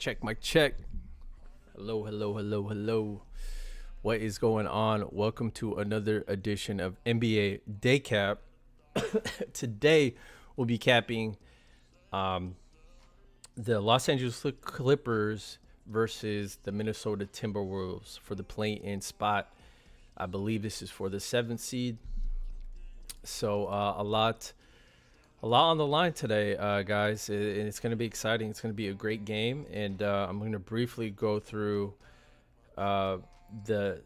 check, mic check. Hello, hello, hello, hello. What is going on? Welcome to another edition of NBA Day Cap. Today, we'll be capping the Los Angeles Clippers versus the Minnesota Timberwolves for the play-in spot. I believe this is for the 7th seed. So a lot on the line today, guys, and it's going to be exciting. It's going to be a great game, and I'm going to briefly go through the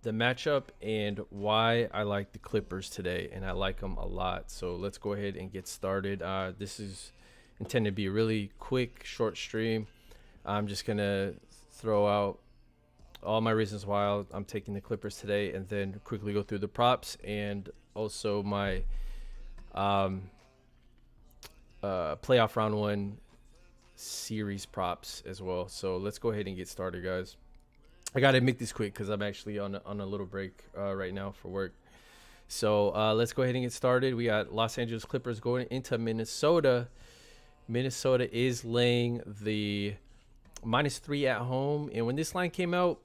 matchup and why I like the Clippers today, and I like them a lot. So let's go ahead and get started. This is intended to be a really quick, short stream. I'm just going to throw out all my reasons why I'm taking the Clippers today, and then quickly go through the props and also my playoff round one series props as well. So let's go ahead and get started, guys. I gotta make this quick because I'm actually on a little break right now for work. So let's go ahead and get started. We got Los Angeles Clippers going into Minnesota. Minnesota is laying the -3 at home, and when this line came out,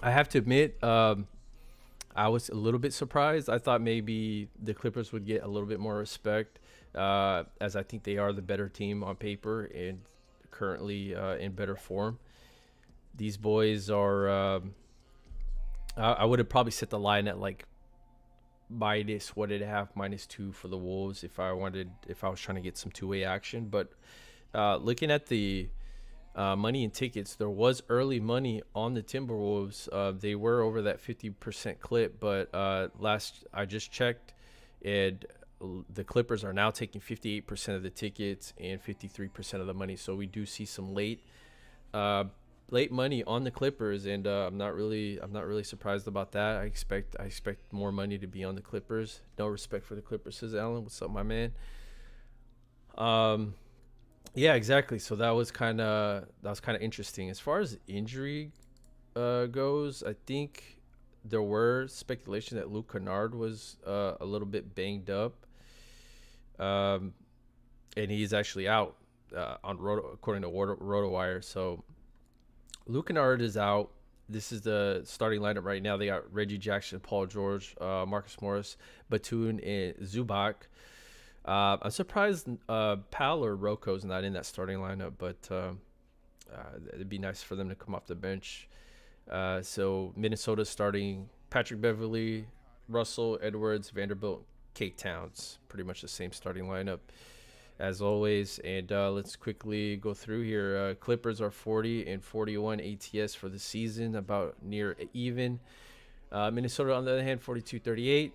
I have to admit, I was a little bit surprised. I thought maybe the Clippers would get a little bit more respect, as I think they are the better team on paper and currently in better form. These boys are, I would have probably set the line at like -1.5, -2 for the Wolves if I was trying to get some two-way action. But looking at the money and tickets, there was early money on the Timberwolves. They were over that 50% clip, but last I just checked, and the Clippers are now taking 58% of the tickets and 53% of the money. So we do see some late money on the Clippers, and I'm not really surprised about that. I expect more money to be on the Clippers. No respect for the Clippers, says Alan. What's up, my man? Yeah, exactly. So that was kind of interesting. As far as injury goes, I think there were speculation that Luke Kennard was a little bit banged up, and he's actually out according to RotoWire. So Luke Kennard is out. This is the starting lineup right now. They got Reggie Jackson, Paul George, Marcus Morris, Batum, and Zubac. I'm surprised Powell or Rocco's not in that starting lineup, but it'd be nice for them to come off the bench. So Minnesota's starting Patrick Beverley, Russell, Edwards, Vanderbilt, Kate Towns. Pretty much the same starting lineup as always. And let's quickly go through here. Clippers are 40 and 41 ATS for the season, about near even. Minnesota, on the other hand, 42-38.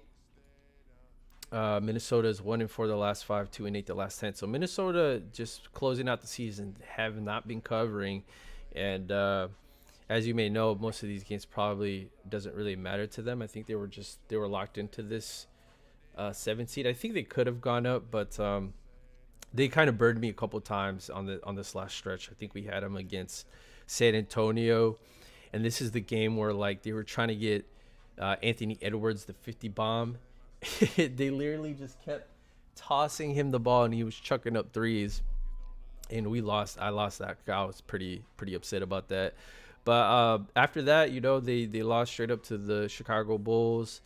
Minnesota is 1-4 the last 5, 2-8 the last 10. So Minnesota just closing out the season have not been covering, and as you may know, most of these games probably doesn't really matter to them. I think they were locked into this 7 seed. I think they could have gone up, but they kind of burned me a couple times on this last stretch. I think we had them against San Antonio, and this is the game where like they were trying to get Anthony Edwards the 50 bomb. They literally just kept tossing him the ball, and he was chucking up threes, and we lost. I lost that. I was pretty upset about that. But after that, they lost straight up to the Chicago Bulls,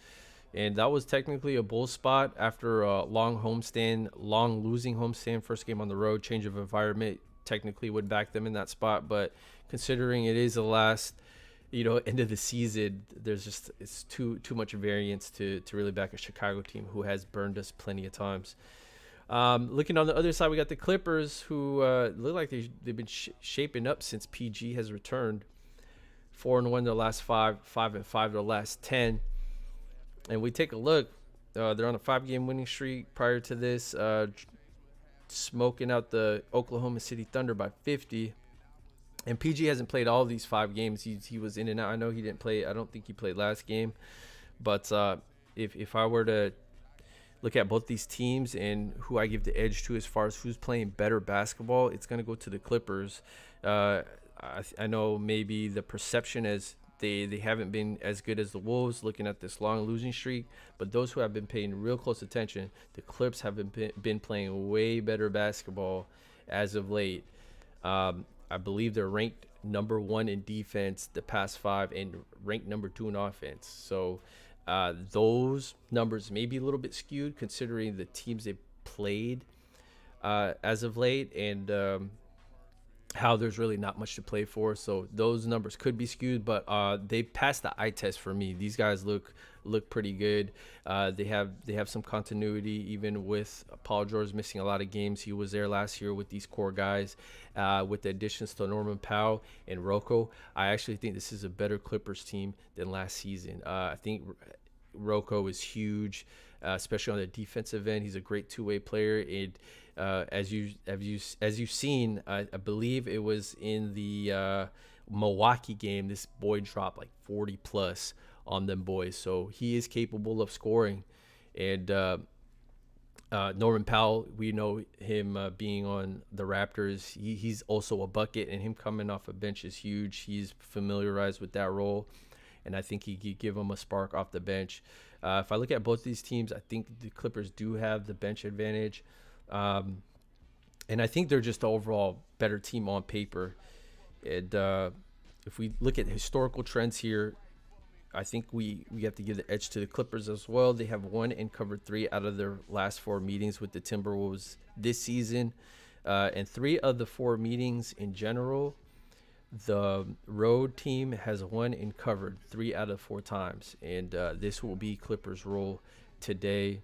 and that was technically a Bulls spot after a long losing homestand. First game on the road, change of environment technically would back them in that spot, but considering it is the last end of the season, it's too much variance to really back a Chicago team who has burned us plenty of times. Looking on the other side, we got the Clippers, who look like they've been shaping up since PG has returned. 4-1 the last 5, 5-5 the last 10. And we take a look, they're on a 5-game winning streak. Prior to this, smoking out the Oklahoma City Thunder by 50. And PG hasn't played all these 5 games. He was in and out. I know he didn't play. I don't think he played last game. But if I were to look at both these teams and who I give the edge to as far as who's playing better basketball, it's going to go to the Clippers. I know maybe the perception as they haven't been as good as the Wolves looking at this long losing streak. But those who have been paying real close attention, the Clips have been playing way better basketball as of late. I believe they're ranked number one in defense the past five and ranked number two in offense. So those numbers may be a little bit skewed considering the teams they played as of late, and how there's really not much to play for. So those numbers could be skewed, but they passed the eye test for me. These guys look pretty good. They have some continuity even with Paul George missing a lot of games. He was there last year with these core guys. With the additions to Norman Powell and Rocco, I actually think this is a better Clippers team than last season. I think Rocco is huge, especially on the defensive end. He's a great two-way player. As you've seen, I believe it was in the Milwaukee game. This boy dropped like 40 plus on them boys, so he is capable of scoring. And Norman Powell, we know him being on the Raptors. He's also a bucket, and him coming off a bench is huge. He's familiarized with that role, and I think he could give them a spark off the bench. If I look at both these teams, I think the Clippers do have the bench advantage. And I think they're just the overall better team on paper. And if we look at historical trends here, I think we have to give the edge to the Clippers as well. They have won and covered 3 out of their last 4 meetings with the Timberwolves this season. And 3 of the 4 meetings in general, the road team has won and covered 3 out of 4 times. And this will be Clippers' role today.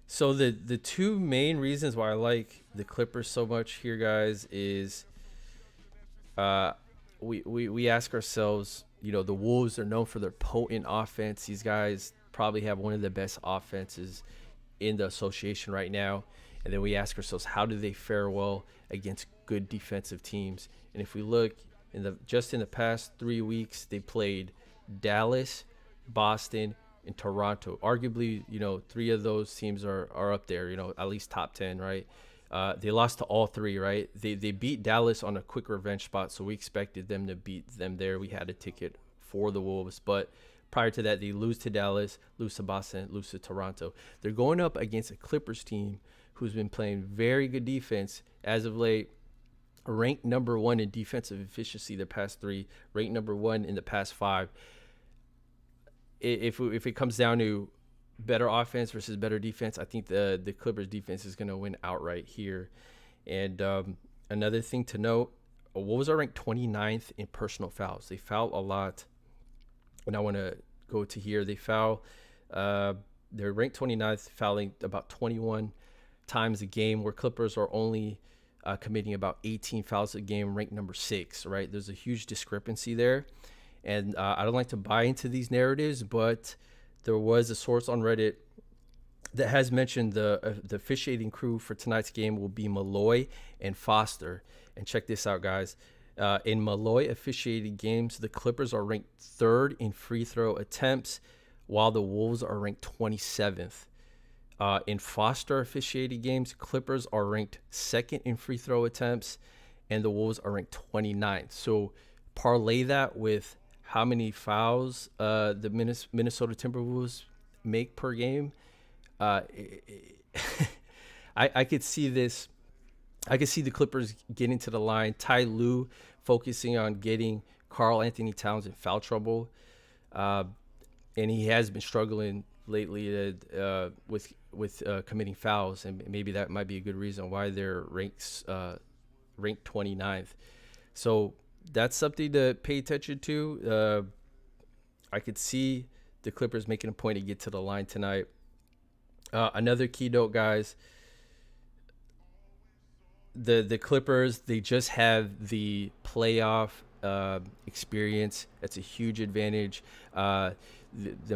So the 2 main reasons why I like the Clippers so much here, guys, is we ask ourselves, the Wolves are known for their potent offense. These guys probably have one of the best offenses in the association right now. And then we ask ourselves, how do they fare well against good defensive teams? And if we look in the past 3 weeks, they played Dallas, Boston, in Toronto. Arguably, 3 of those teams are up there, at least top 10, right? They lost to all 3, right? They beat Dallas on a quick revenge spot, so we expected them to beat them there. We had a ticket for the Wolves, but prior to that, they lose to Dallas, lose to Boston, lose to Toronto. They're going up against a Clippers team who's been playing very good defense as of late, ranked number 1 in defensive efficiency the past 3, ranked number 1 in the past 5. If it comes down to better offense versus better defense, I think the Clippers defense is going to win outright here. And another thing to note, Wolves are ranked 29th in personal fouls. They foul a lot. And I want to go to here. They foul. They're ranked 29th, fouling about 21 times a game, where Clippers are only committing about 18 fouls a game, ranked number 6, right? There's a huge discrepancy there. And I don't like to buy into these narratives, but there was a source on Reddit that has mentioned the officiating crew for tonight's game will be Malloy and Foster. And check this out, guys. In Malloy officiated games, the Clippers are ranked 3rd in free throw attempts, while the Wolves are ranked 27th. In Foster officiated games, Clippers are ranked 2nd in free throw attempts, and the Wolves are ranked 29th. So parlay that with how many fouls the Minnesota Timberwolves make per game. I could see this. I could see the Clippers getting to the line. Ty Lue focusing on getting Karl Anthony Towns in foul trouble. And he has been struggling lately with committing fouls. And maybe that might be a good reason why they're ranked 29th. So that's something to pay attention to. I could see the Clippers making a point to get to the line tonight. Another key note, guys. The Clippers, they just have the playoff experience. That's a huge advantage. The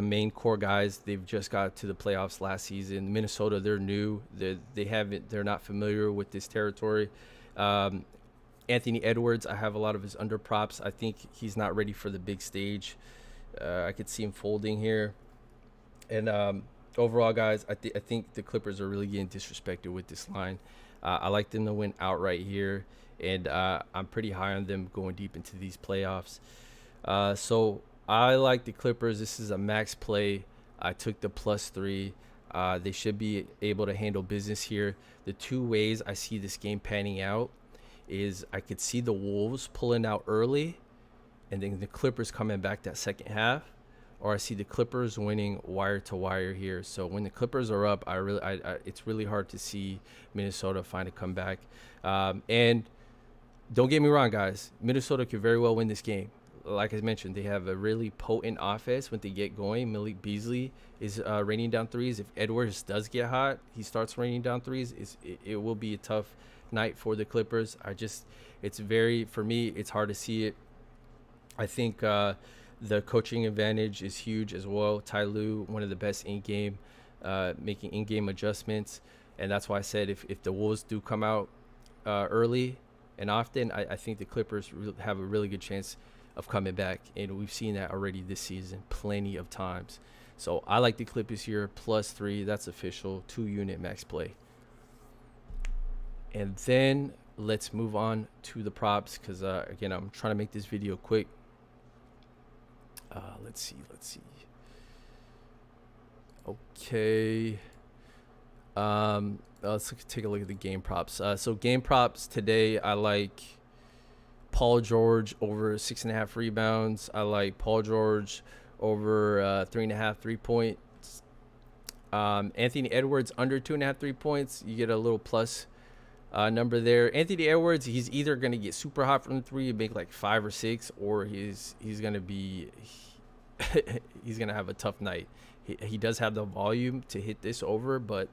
main core guys, they've just got to the playoffs last season. Minnesota, they're new. They're not familiar with this territory. Anthony Edwards, I have a lot of his under props. I think he's not ready for the big stage. I could see him folding here. And overall, guys, I think the Clippers are really getting disrespected with this line. I like them to win outright here, and I'm pretty high on them going deep into these playoffs. So I like the Clippers. This is a max play. I took the +3. They should be able to handle business here. The two ways I see this game panning out is I could see the Wolves pulling out early and then the Clippers coming back that second half, or I see the Clippers winning wire to wire here. So when the Clippers are up, it's really hard to see Minnesota find a comeback. And don't get me wrong, guys. Minnesota could very well win this game. Like I mentioned, they have a really potent offense when they get going. Malik Beasley is raining down threes. If Edwards does get hot, he starts raining down threes. It will be a tough night for the Clippers. For me, it's hard to see it. I think the coaching advantage is huge as well. Ty Lue, one of the best in-game, making in-game adjustments. And that's why I said if the Wolves do come out early and often, I think the Clippers have a really good chance of coming back. And we've seen that already this season plenty of times. So I like the Clippers here, +3. That's official, 2-unit max play. And then let's move on to the props because, again, I'm trying to make this video quick. Let's see. Okay. Let's take a look at the game props. So game props today, I like Paul George over 6.5 rebounds. I like Paul George over 3.5 3-points. Anthony Edwards under 2.5 3-points. You get a little plus number there. Anthony Edwards, he's either going to get super hot from the three and make like 5 or 6, or he's going to be he's going to have a tough night. He does have the volume to hit this over, but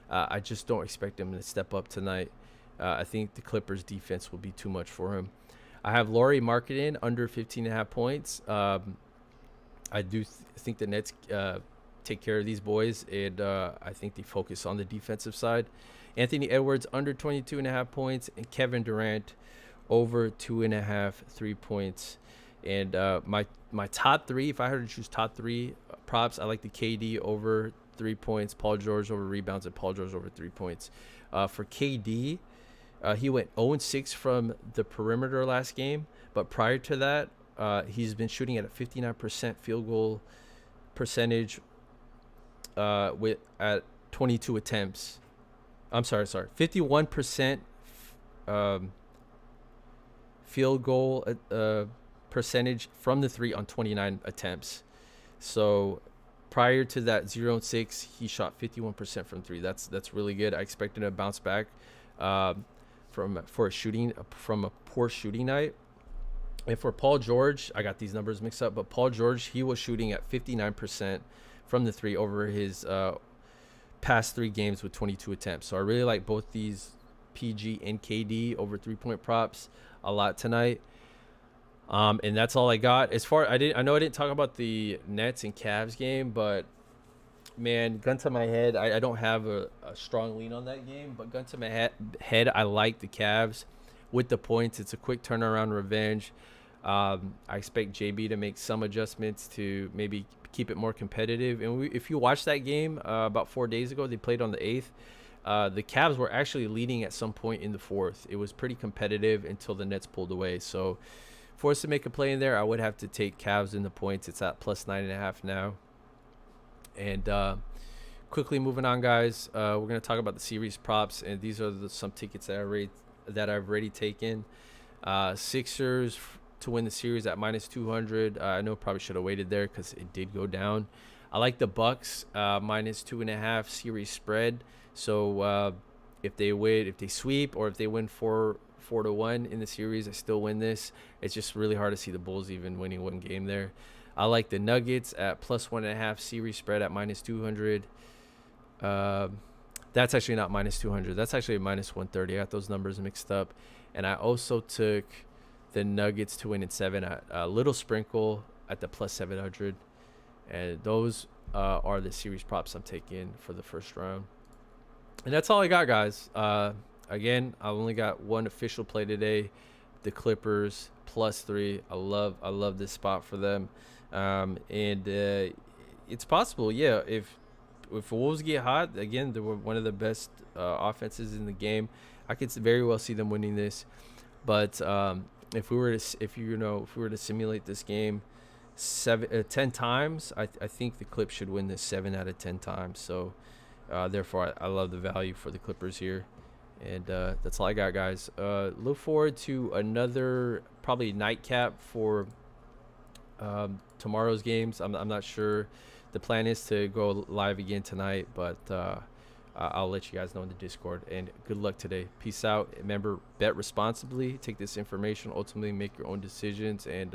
I just don't expect him to step up tonight. I think the Clippers defense will be too much for him. I have Lauri Markkanen under 15.5 points. I do think the Nets take care of these boys, and I think they focus on the defensive side. Anthony Edwards under 22.5 points, and Kevin Durant over 2.5 3-points. And my top 3, if I had to choose top 3 props, I like the KD over 3 points, Paul George over rebounds, and Paul George over 3 points. For KD, he went 0-6 from the perimeter last game, but prior to that, he's been shooting at a 59% field goal percentage at 22 attempts. I'm sorry, 51% field goal percentage from the 3 on 29 attempts. So prior to that 0-6, he shot 51% from 3. That's really good. I expected a bounce back from a poor shooting night. And for Paul George, I got these numbers mixed up, but Paul George, he was shooting at 59% from the 3 over his past 3 games with 22 attempts. So I really like both these PG and KD over 3-point props a lot tonight. And that's all I got. I know I didn't talk about the Nets and Cavs game, but man, gun to my head, I don't have a strong lean on that game, but gun to my head, I like the Cavs with the points. It's a quick turnaround revenge. I expect JB to make some adjustments to maybe keep it more competitive. And if you watch that game about 4 days ago, they played on the 8th. The Cavs were actually leading at some point in the 4th. It was pretty competitive until the Nets pulled away. So for us to make a play in there, I would have to take Cavs in the points. It's at +9.5 now. And quickly moving on, guys, we're going to talk about the series props. And these are some tickets that I've already taken. Sixers to win the series at -200. I know probably should have waited there because it did go down. I like the Bucks -2.5 series spread. So if they sweep, or if they win 4-1 in the series, I still win this. It's just really hard to see the Bulls even winning one game there. I like the Nuggets at +1.5 series spread at -200. That's actually not -200. That's actually -130. I got those numbers mixed up. And I also took the Nuggets to win in 7 at a little sprinkle at the +700. And those are the series props I'm taking for the first round. And that's all I got, guys. Again, I only got one official play today. The Clippers +3. I love this spot for them. And it's possible, yeah. If Wolves get hot again, they were one of the best offenses in the game. I could very well see them winning this. But if we were to simulate this game 10 times, I think the Clips should win this 7 out of 10 times. So Therefore, I love the value for the Clippers here. And that's all I got, guys. Look forward to another probably nightcap for tomorrow's games. I'm not sure. The plan is to go live again tonight, but I'll let you guys know in the Discord. And good luck today. Peace out. Remember, bet responsibly. Take this information. Ultimately, make your own decisions. And